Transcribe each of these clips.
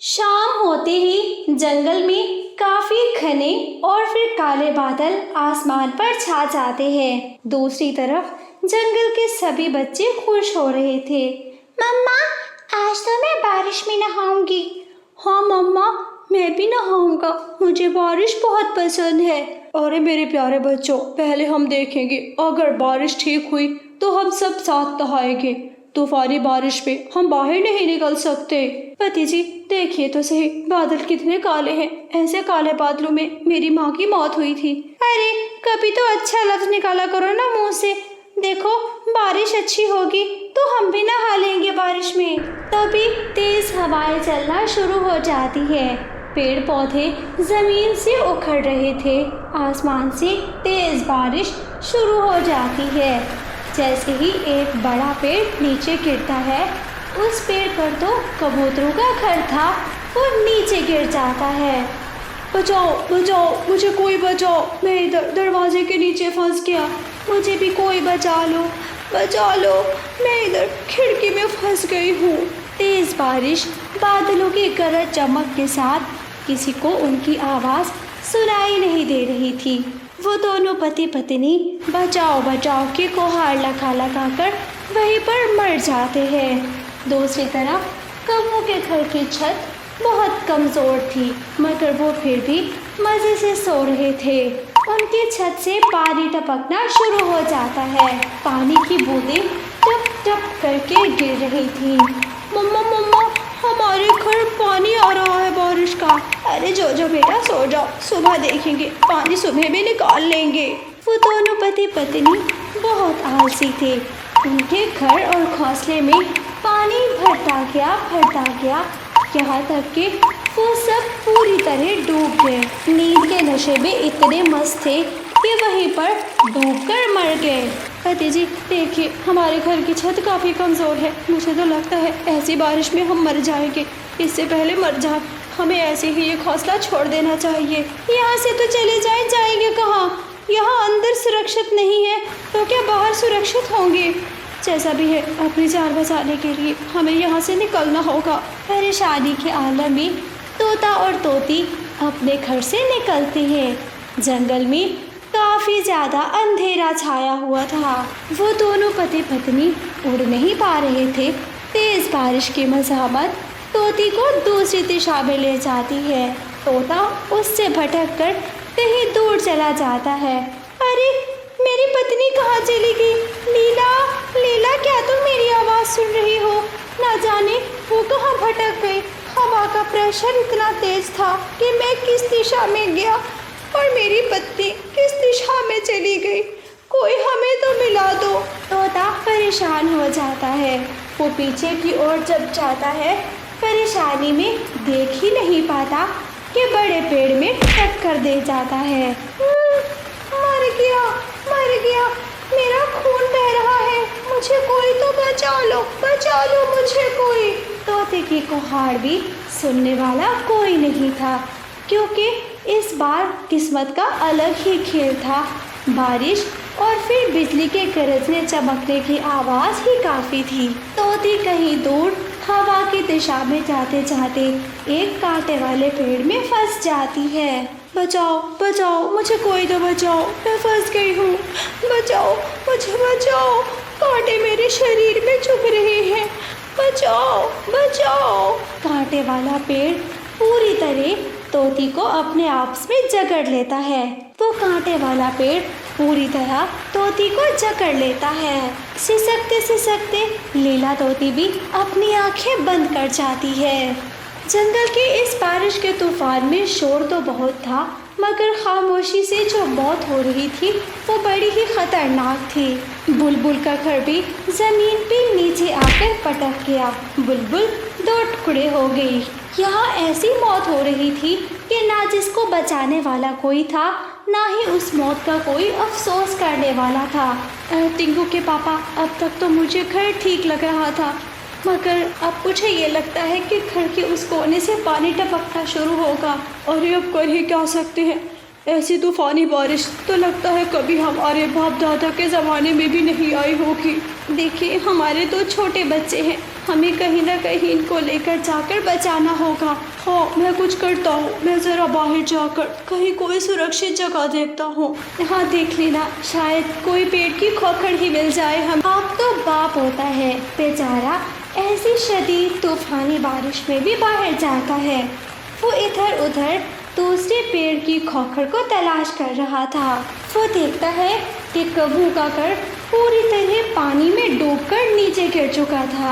शाम होते ही जंगल में काफी घने और फिर काले बादल आसमान पर छा जाते हैं। दूसरी तरफ जंगल के सभी बच्चे खुश हो रहे थे। मम्मा, आज तो मैं बारिश में नहाऊंगी। हाँ मम्मा, मैं भी नहाऊंगा, मुझे बारिश बहुत पसंद है। अरे मेरे प्यारे बच्चों, पहले हम देखेंगे, अगर बारिश ठीक हुई तो हम सब साथ नहाएंगे। तूफानी बारिश में हम बाहर नहीं निकल सकते। पति जी, देखिए तो सही, बादल कितने काले हैं। ऐसे काले बादलों में मेरी माँ की मौत हुई थी। अरे कभी तो अच्छा लफ्ज निकाला करो ना मुंह से। देखो, बारिश अच्छी होगी तो हम भी नहा लेंगे बारिश में। तभी तेज हवाएं चलना शुरू हो जाती है। पेड़ पौधे जमीन से उखड़ रहे थे। आसमान से तेज बारिश शुरू हो जाती है। जैसे ही एक बड़ा पेड़ नीचे गिरता है, उस पेड़ पर तो कबूतरों का घर था, वो नीचे गिर जाता है। बचाओ बचाओ, मुझे कोई बचाओ, मैं इधर दरवाजे के नीचे फंस गया, मुझे भी कोई बचा लो, बचा लो, मैं इधर खिड़की में फंस गई हूँ। तेज बारिश, बादलों की गरज चमक के साथ किसी को उनकी आवाज़ सुनाई नहीं दे रही थी। वो दोनों पति पत्नी बचाओ बचाओ की गुहार लगा कर वहीं पर मर जाते हैं। दूसरी तरफ कौवों के घर की छत बहुत कमज़ोर थी, मगर वो फिर भी मज़े से सो रहे थे। उनकी छत से पानी टपकना शुरू हो जाता है। पानी की बूंदें टप टप करके गिर रही थी। मम्मा मम्मा, हमारे घर पानी आ रहा है बारिश का। अरे जो जो बेटा, सो जाओ, सुबह देखेंगे, पानी सुबह में निकाल लेंगे। वो दोनों पति पत्नी बहुत आलसी थे। उनके घर और घोंसले में पानी भरता गया, यहाँ तक कि वो सब पूरी तरह डूब गए। नींद के नशे में इतने मस्त थे कि वहीं पर डूबकर मर गए। पति जी, देखिए, हमारे घर की छत काफ़ी कमज़ोर है, मुझे तो लगता है ऐसी बारिश में हम मर जाएंगे। इससे पहले मर जाए, हमें ऐसे ही ये घोंसला छोड़ देना चाहिए। यहाँ से तो चले जाएंगे कहाँ? यहाँ अंदर सुरक्षित नहीं है तो क्या बाहर सुरक्षित होंगे? जैसा भी है, अपनी जान बचाने के लिए हमें यहाँ से निकलना होगा। परेशानी के आलम में तोता और तोती अपने घर से निकलते हैं। जंगल में काफ़ी ज़्यादा अंधेरा छाया हुआ था। वो दोनों पति पत्नी उड़ नहीं पा रहे थे। तेज़ बारिश की मज़ाहमत तोती को दूसरी दिशा में ले जाती है। तोता उससे भटक कर कहीं दूर चला जाता है। अरे, मेरी पत्नी कहाँ चली गई? लीला, लीला, क्या तुम मेरी आवाज़ सुन रही हो? ना जाने वो कहाँ भटक गई। हवा का प्रेशर इतना तेज था कि मैं किस दिशा में गया और मेरी पत्नी किस दिशा में चली गई। कोई हमें तो मिला दो। तोता परेशान हो जाता है। वो पीछे की ओर जब जाता है, परेशानी में देख ही नहीं पाता कि बड़े पेड़ में टक्कर दे जाता है। मर गया, मेरा खून बह रहा है, मुझे कोई तो बचा लो मुझे कोई। तोते की गुहार भी सुनने वाला कोई नहीं था, क्योंकि इस बार किस्मत का अलग ही खेल था। बारिश और फिर बिजली के गरजने चमकने की आवाज़ ही काफ़ी थी। तोती कहीं दूर हवा की दिशा में जाते जाते एक कांटे वाले पेड़ में फंस जाती है। बचाओ बचाओ, मुझे कोई तो बचाओ, मैं फंस गई हूँ। बचाओ, मुझे बचाओ, कांटे मेरे शरीर में चुभ रहे हैं। बचाओ बचाओ। कांटे वाला पेड़ पूरी तरह तोती को अपने आपस में जकड़ लेता है। वो कांटे वाला पेड़ पूरी तरह तोती को जकड़ लेता है। सिसकते सिसकते लीला तोती भी अपनी आंखें बंद कर जाती है। जंगल के इस बारिश के तूफान में शोर तो बहुत था, मगर खामोशी से जो मौत हो रही थी वो बड़ी ही खतरनाक थी। बुलबुल का घर भी जमीन पे नीचे आकर पटक गया। बुलबुल दो टुकड़े हो गई। यहाँ ऐसी मौत हो रही थी कि ना जिसको बचाने वाला कोई था, ना ही उस मौत का कोई अफसोस करने वाला था। टिंकू के पापा, अब तक तो मुझे घर ठीक लग रहा था, मगर अब मुझे ये लगता है कि घर के उस कोने से पानी टपकना शुरू होगा। और अब कर ही क्या सकते हैं, ऐसी तूफानी बारिश तो लगता है कभी हमारे बाप दादा के ज़माने में भी नहीं आई होगी। देखिए, हमारे 2 छोटे बच्चे हैं, हमें कहीं ना कहीं इनको लेकर जाकर बचाना होगा। हाँ, मैं कुछ करता हूँ, मैं ज़रा बाहर जाकर कहीं कोई सुरक्षित जगह देखता हूँ। हाँ, देख लेना, शायद कोई पेड़ की खोखड़ ही मिल जाए। हम आप तो बाप होता है, बेचारा ऐसी शदीद तूफानी बारिश में भी बाहर जाता है। वो इधर उधर दूसरे पेड़ की खोखड़ को तलाश कर रहा था। वो देखता है कि कबू का घर पूरी तरह पानी में डूबकर नीचे गिर चुका था।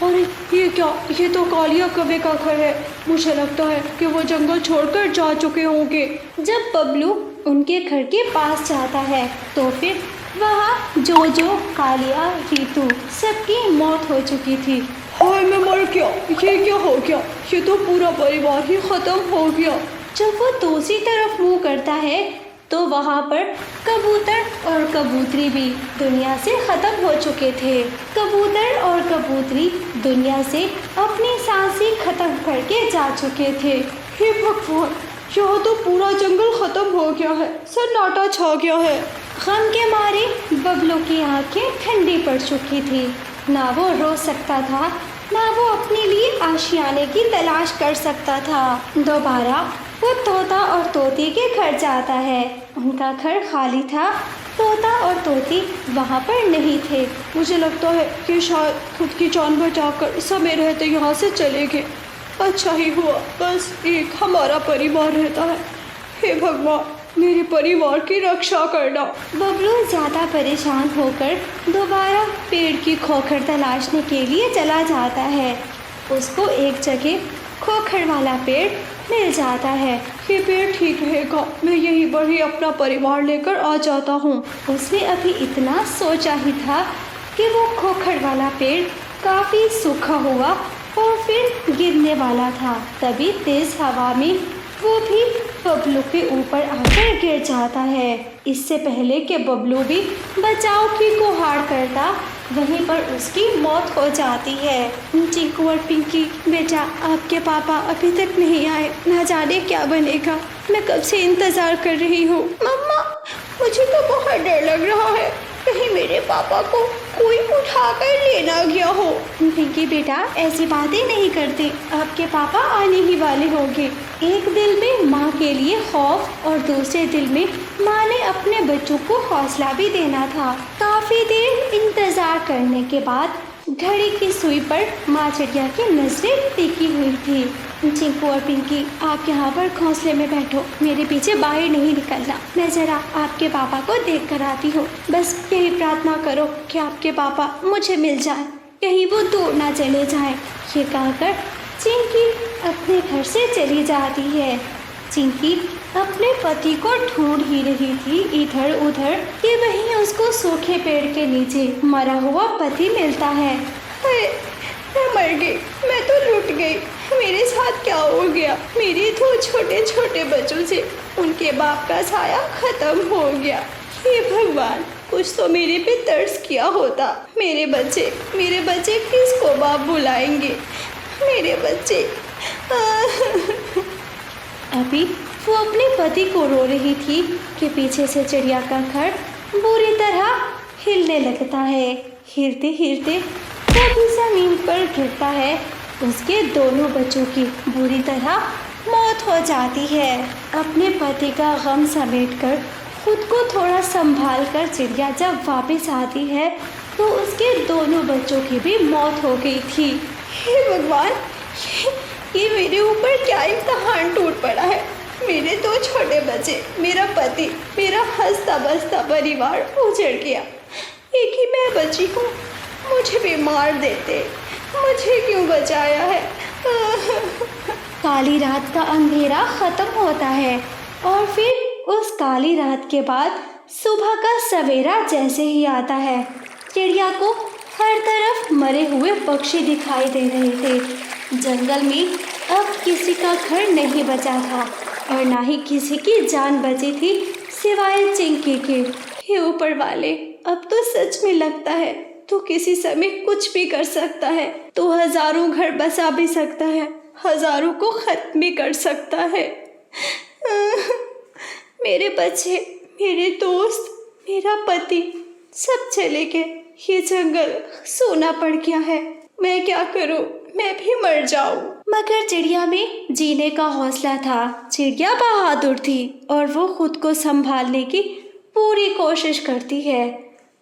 और ये क्या, ये तो कालिया कौवे का घर है। मुझे लगता है कि वो जंगल छोड़कर जा चुके होंगे। जब बबलू उनके घर के पास जाता है तो फिर वहाँ जोजो, कालिया, रीतू सबकी मौत हो चुकी थी। हाय, मैं मर गया, ये क्या हो गया, ये तो पूरा परिवार ही खत्म हो गया। जब वो दूसरी तरफ मुंह करता है तो वहाँ पर कबूतर और कबूतरी भी दुनिया से ख़त्म हो चुके थे। कबूतर और कबूतरी दुनिया से अपनी सांसें ख़त्म करके जा चुके थे। हे भगवान, यहाँ तो पूरा जंगल ख़त्म हो गया है, सन्नाटा छा गया है। गम के मारे बबलू की आंखें ठंडी पड़ चुकी थी। ना वो रो सकता था, ना वो अपने लिए आशियाने की तलाश कर सकता था। दोबारा वो तोता और तोती के घर जाता है। उनका घर खाली था, तोता और तोती वहाँ पर नहीं थे। मुझे लगता है कि शायद खुद की जान बचाकर समय रहते यहाँ से चले गए। अच्छा ही हुआ, बस एक हमारा परिवार रहता है। हे भगवान, मेरे परिवार की रक्षा करना। बबलू ज़्यादा परेशान होकर दोबारा पेड़ की खोखड़ तलाशने के लिए चला जाता है। उसको एक जगह खोखड़ वाला पेड़ मिल जाता है। ये पेड़ ठीक रहेगा, मैं यहीं पर ही अपना परिवार लेकर आ जाता हूँ। उसने अभी इतना सोचा ही था कि वो खोखड़ वाला पेड़ काफ़ी सूखा हुआ और फिर गिरने वाला था। तभी तेज़ हवा में वो भी बबलू के ऊपर आकर गिर जाता है। इससे पहले कि बबलू भी बचाव की गुहार करता, वहीं पर उसकी मौत हो जाती है। चिंकू और पिंकी, बेटा आपके पापा अभी तक नहीं आए, ना जाने क्या बनेगा। मैं कब से इंतज़ार कर रही हूँ। मम्मा, मुझे तो बहुत डर लग रहा है, कहीं मेरे पापा को कोई उठाकर ले ना गया हो। पिंकी बेटा, ऐसी बातें नहीं करते, आपके पापा आने ही वाले होंगे। एक दिल में माँ के लिए खौफ और दूसरे दिल में माँ ने अपने बच्चों को हौसला भी देना था। काफ़ी देर इंतज़ार करने के बाद घड़ी की सुई पर माँ चिड़िया की नजरें टिकी हुई थी। चिंकू और पिंकी, आप यहाँ पर घोंसले में बैठो, मेरे पीछे बाहर नहीं निकलना। मैं ज़रा आपके पापा को देख कर आती हूँ। बस यही प्रार्थना करो कि आपके पापा मुझे मिल जाए, कहीं वो दूर ना चले जाएं। ये कहकर चिंकी अपने घर से चली जाती है। चिंकी अपने पति को ढूंढ ही रही थी इधर उधर कि वहीं उसको सूखे पेड़ के नीचे मरा हुआ पति मिलता है। मैं मर गई, मैं तो लुट गई, मेरे साथ क्या हो गया। मेरे 2 छोटे छोटे बच्चों से उनके बाप का साया खत्म हो गया। हे भगवान, कुछ तो मेरे पे तरस किया होता। मेरे बच्चे किसको बाप बुलाएंगे, मेरे बच्चे। अभी वो अपने पति को रो रही थी कि पीछे से चिड़िया का घर बुरी तरह हिलने लगता है। हिलते हिलते वो भी ज़मीन पर गिरता है। उसके दोनों बच्चों की बुरी तरह मौत हो जाती है। अपने पति का गम समेटकर खुद को थोड़ा संभाल कर चिड़िया जब वापस आती है तो उसके दोनों बच्चों की भी मौत हो गई थी। हे भगवान, ये मेरे ऊपर क्या इम्तहान टूट पड़ा है। मेरे 2 छोटे बच्चे, मेरा पति, मेरा हंसता बसता परिवार उजड़ गया। एक ही मैं बची हूँ, मुझे भी मार देते, मुझे क्यों बचाया है। काली रात का अंधेरा ख़त्म होता है और फिर उस काली रात के बाद सुबह का सवेरा जैसे ही आता है, चिड़िया को हर तरफ मरे हुए पक्षी दिखाई दे रहे थे। जंगल में अब किसी का घर नहीं बचा था और ना ही किसी की जान बची थी सिवाय चिंकी के। हे ऊपर वाले, अब तो सच में लगता है तू किसी समय कुछ भी कर सकता है। तू हजारों घर बसा भी सकता है, हजारों को खत्म भी कर सकता है। मेरे बच्चे, मेरे दोस्त, मेरा पति सब चले गए। ये जंगल सोना पड़ गया है। मैं क्या करूं? मैं भी मर जाऊं। मगर चिड़िया में जीने का हौसला था। चिड़िया बहादुर थी और वो खुद को संभालने की पूरी कोशिश करती है।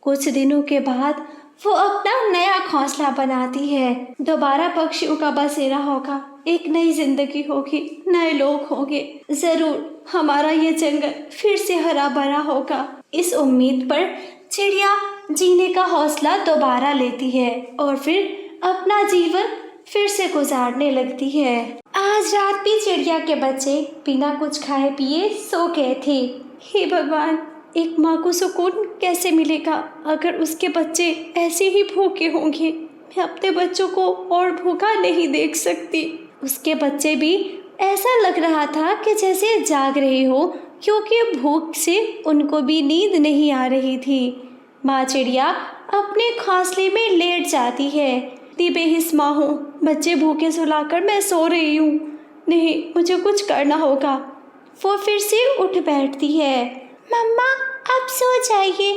कुछ दिनों के बाद वो अपना नया घोंसला बनाती है। दोबारा पक्षियों का बसेरा होगा, एक नई जिंदगी होगी, नए लोग होंगे। जरूर हमारा ये जंगल फिर से हरा भरा होगा। इस उम्मीद पर चिड़िया जीने का हौसला दोबारा लेती है और फिर अपना जीवन फिर से गुजारने लगती है। आज रात भी चिड़िया के बच्चे बिना कुछ खाए पिए सो गए थे। हे भगवान, एक माँ को सुकून कैसे मिलेगा अगर उसके बच्चे ऐसे ही भूखे होंगे। मैं अपने बच्चों को और भूखा नहीं देख सकती। उसके बच्चे भी ऐसा लग रहा था कि जैसे जाग रहे हो, क्योंकि भूख से उनको भी नींद नहीं आ रही थी। माँ चिड़िया अपने घोंसले में लेट जाती है। बेहिस माँ हूँ, बच्चे भूखे सुलाकर मैं सो रही हूँ। नहीं, मुझे कुछ करना होगा। वो फिर से उठ बैठती है। मम्मा, आप सो जाइए,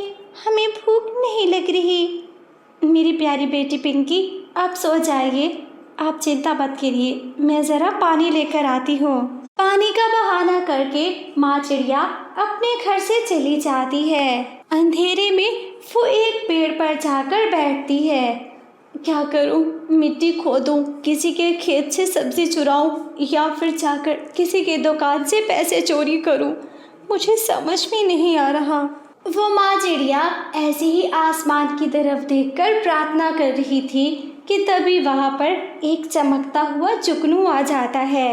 हमें भूख नहीं लग रही। मेरी प्यारी बेटी पिंकी, आप सो जाइए, आप चिंता मत करिए, मैं ज़रा पानी लेकर आती हूँ। पानी का बहाना करके माँ चिड़िया अपने घर से चली जाती है। अंधेरे में वो एक पेड़ पर जाकर बैठती है। क्या करूं? मिट्टी खोदूं, किसी के खेत से सब्जी चुराऊं या फिर जाकर किसी के दुकान से पैसे चोरी करूं? मुझे समझ में नहीं आ रहा। वो माँ चिड़िया ऐसे ही आसमान की तरफ देखकर प्रार्थना कर रही थी कि तभी वहाँ पर एक चमकता हुआ जुगनू आ जाता है।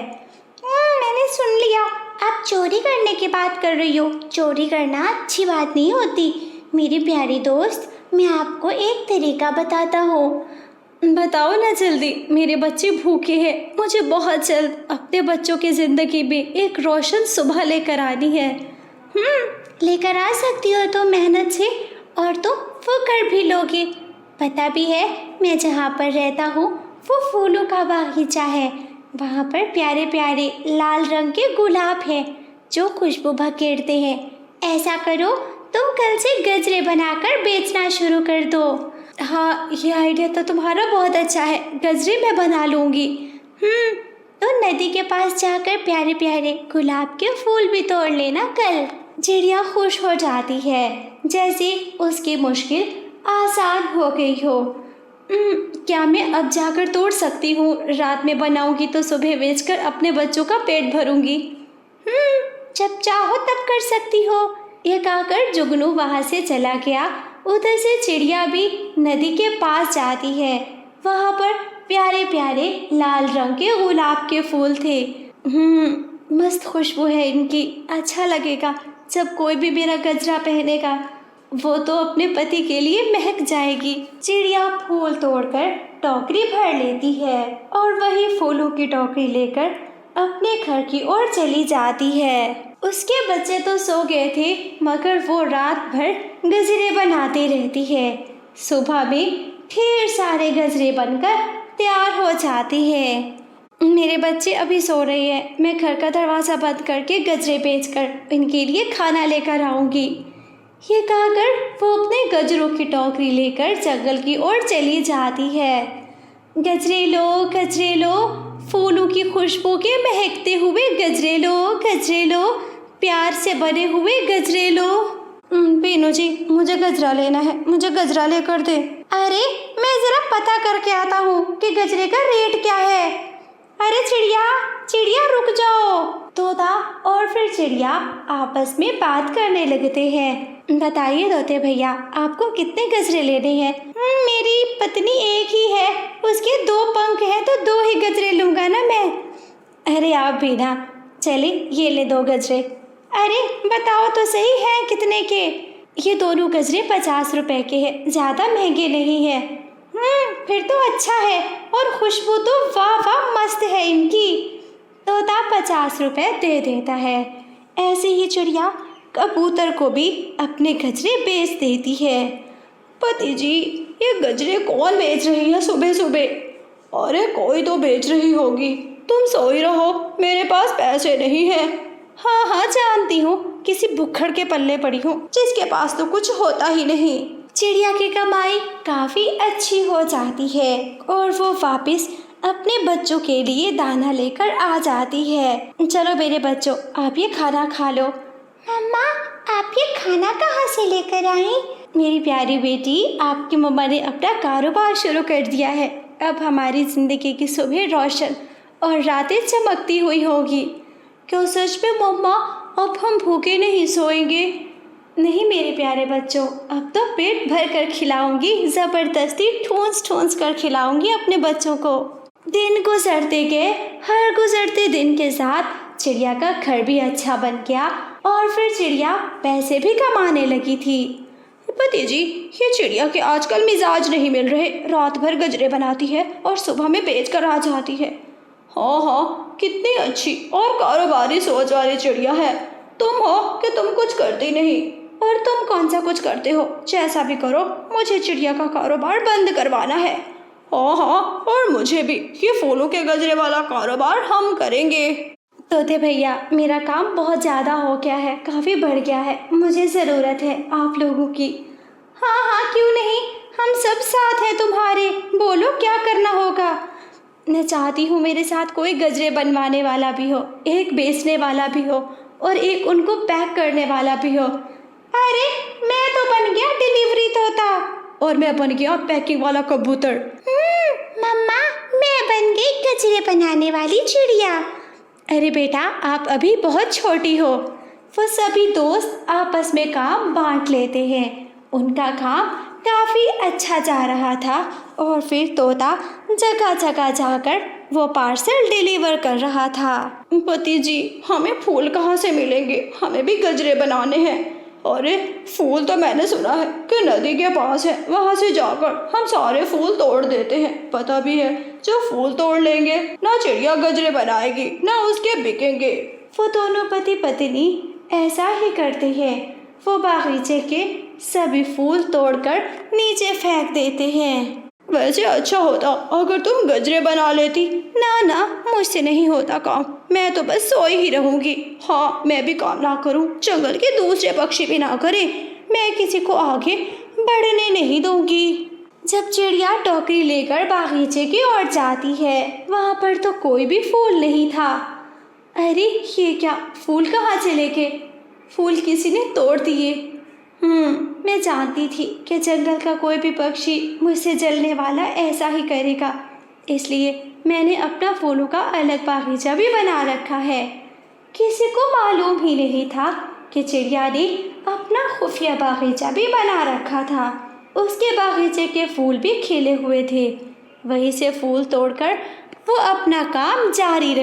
मैंने सुन लिया, आप चोरी करने की बात कर रही हो। चोरी करना अच्छी बात नहीं होती। मेरी प्यारी दोस्त, मैं आपको एक तरीका बताता हूँ। बताओ ना जल्दी, मेरे बच्चे भूखे हैं। मुझे बहुत जल्द अपने बच्चों की ज़िंदगी में एक रोशन सुबह लेकर आनी है। लेकर आ सकती हो तो मेहनत से, और तो वो कर भी लोगे। पता भी है, मैं जहाँ पर रहता हूँ वो फूलों का बागीचा है। वहाँ पर प्यारे प्यारे लाल रंग के गुलाब हैं जो खुशबू बखेरते हैं। ऐसा करो, तुम कल से गजरे बनाकर बेचना शुरू कर दो। हाँ, ये आइडिया तो तुम्हारा बहुत अच्छा है, गजरे मैं बना लूँगी। तो नदी के पास जाकर प्यारे प्यारे गुलाब के फूल भी तोड़ लेना कल। चिड़िया खुश हो जाती है, जैसे उसकी मुश्किल आसान हो गई हो। क्या मैं अब जाकर तोड़ सकती हूँ? रात में बनाऊंगी तो सुबह बेचकर अपने बच्चों का पेट भरूंगी। जब चाहो तब कर सकती हो। यह कहकर जुगनू वहाँ से चला गया। उधर से चिड़िया भी नदी के पास जाती है। वहाँ पर प्यारे प्यारे लाल रंग के गुलाब के फूल थे। मस्त खुशबू है इनकी। अच्छा लगेगा जब कोई भी मेरा गजरा पहनेगा, वो तो अपने पति के लिए महक जाएगी। चिड़िया फूल तोड़कर टोकरी भर लेती है और वही फूलों की टोकरी लेकर अपने घर की ओर चली जाती है। उसके बच्चे तो सो गए थे, मगर वो रात भर गजरे बनाती रहती है। सुबह में ढेर सारे गजरे बनकर तैयार हो जाती है। मेरे बच्चे अभी सो रहे हैं, मैं घर का दरवाज़ा बंद करके गजरे बेचकर इनके लिए खाना लेकर आऊँगी। ये कहकर वो अपने गजरों की टोकरी लेकर जंगल की ओर चली जाती है। गजरे लो, फूलों की खुशबू के महकते हुए गजरे लो, प्यार से बने हुए गजरे लो। बीनू जी, मुझे गजरा लेना है, मुझे गजरा लेकर दे। अरे, मैं जरा पता करके आता हूँ कि गजरे का रेट क्या है। अरे चिड़िया रुक जाओ। तोता और फिर चिड़िया आपस में बात करने लगते हैं। बताइए तोते भैया, आपको कितने गजरे लेने हैं? मेरी पत्नी एक ही है, उसके 2 पंख हैं तो 2 ही गजरे लूँगा ना मैं। अरे आप भी ना, चले ये ले 2 गजरे। अरे बताओ तो सही है कितने के? ये दोनों गजरे 50 रुपए के हैं, ज़्यादा महंगे नहीं है। फिर तो अच्छा है, और खुशबू तो वाह वाह मस्त है इनकी। तोता 50 रुपए दे देता है। ऐसे ही चिड़िया कबूतर को भी अपने गजरे बेच देती है। पति जी, ये गजरे कौन बेच रही है सुबह सुबह? अरे कोई तो बेच रही होगी, तुम सोई रहो, मेरे पास पैसे नहीं है। हाँ हाँ जानती हूँ, किसी भुक्खड़ के पल्ले पड़ी हूँ जिसके पास तो कुछ होता ही नहीं। चिड़िया की कमाई काफ़ी अच्छी हो जाती है और वो वापस अपने बच्चों के लिए दाना लेकर आ जाती है। चलो मेरे बच्चों, आप ये खाना खा लो। मम्मा, आप ये खाना कहाँ से लेकर आई? मेरी प्यारी बेटी, आपकी मम्मा ने अपना कारोबार शुरू कर दिया है। अब हमारी ज़िंदगी की सुबह रोशन और रातें चमकती हुई होगी। क्यों सच में मम्मा? अब हम भूखे नहीं सोएंगे? नहीं मेरे प्यारे बच्चों, अब तो पेट भर कर खिलाऊंगी, ज़बरदस्ती ठूंस ठूंस कर खिलाऊंगी अपने बच्चों को। दिन गुजरते गए, हर गुजरते दिन के साथ चिड़िया का घर भी अच्छा बन गया और फिर चिड़िया पैसे भी कमाने लगी थी। पति जी, ये चिड़िया के आजकल मिजाज नहीं मिल रहे। रात भर गजरे बनाती है और सुबह में बेच कर आ जाती है। हाँ हाँ, कितनी अच्छी और कारोबारी सोच वाली चिड़िया है। तुम हो कि तुम कुछ करती नहीं, और तुम कौन सा कुछ करते हो? जैसा भी करो, मुझे चिड़िया का कारोबार बंद करवाना है। हाँ हाँ, और मुझे भी। ये फूलों के गजरे वाला कारोबार हम करेंगे। तोते भैया, मेरा काम बहुत ज़्यादा हो गया है, काफ़ी बढ़ गया है। मुझे ज़रूरत है आप लोगों की। हाँ हाँ, क्यों नहीं, हम सब साथ हैं तुम्हारे। बोलो क्या करना होगा। मैं चाहती हूँ मेरे साथ कोई गजरे बनवाने वाला भी हो, एक बेचने वाला भी हो और एक उनको पैक करने वाला भी हो। अरे, मैं तो बन गया डिलीवरी तोता, और मैं बन गया पैकिंग वाला कबूतर। मम्मा, मैं बन गई गजरे बनाने वाली चिड़िया। अरे बेटा, आप अभी बहुत छोटी हो। वो सभी दोस्त आपस में काम बांट लेते हैं। उनका काम काफ़ी अच्छा जा रहा था और फिर तोता जगह जगह जाकर वो पार्सल डिलीवर कर रहा था। पति जी, हमें फूल कहाँ से मिलेंगे? हमें भी गजरे बनाने हैं। अरे, फूल तो मैंने सुना है कि नदी के पास है, वहाँ से जाकर हम सारे फूल तोड़ देते हैं। पता भी है, जो फूल तोड़ लेंगे ना चिड़िया गजरे बनाएगी ना उसके बिकेंगे। वो दोनों पति पत्नी ऐसा ही करते हैं। वो बागीचे के सभी फूल तोड़कर नीचे फेंक देते हैं। वैसे अच्छा होता अगर तुम गजरे बना लेती। ना ना, मुझसे नहीं होता काम, मैं तो बस सोई ही रहूंगी। हाँ, मैं भी काम ना करूं, जंगल के दूसरे पक्षी भी ना करें, मैं किसी को आगे बढ़ने नहीं दूंगी। जब चिड़िया टोकरी लेकर बागीचे की ओर जाती है, वहाँ पर तो कोई भी फूल नहीं था। अरे ये क्या, फूल कहाँ चले गए? फूल किसी ने तोड़ दिए। मैं जानती थी कि जंगल का कोई भी पक्षी मुझसे जलने वाला ऐसा ही करेगा, इसलिए मैंने अपना फूलों का अलग बागीचा भी बना रखा है। किसी को मालूम ही नहीं था कि चिड़िया ने अपना खुफिया बागीचा भी बना रखा था। उसके बागीचे के फूल भी खिले हुए थे। वहीं से फूल तोड़कर वो अपना काम जारी रख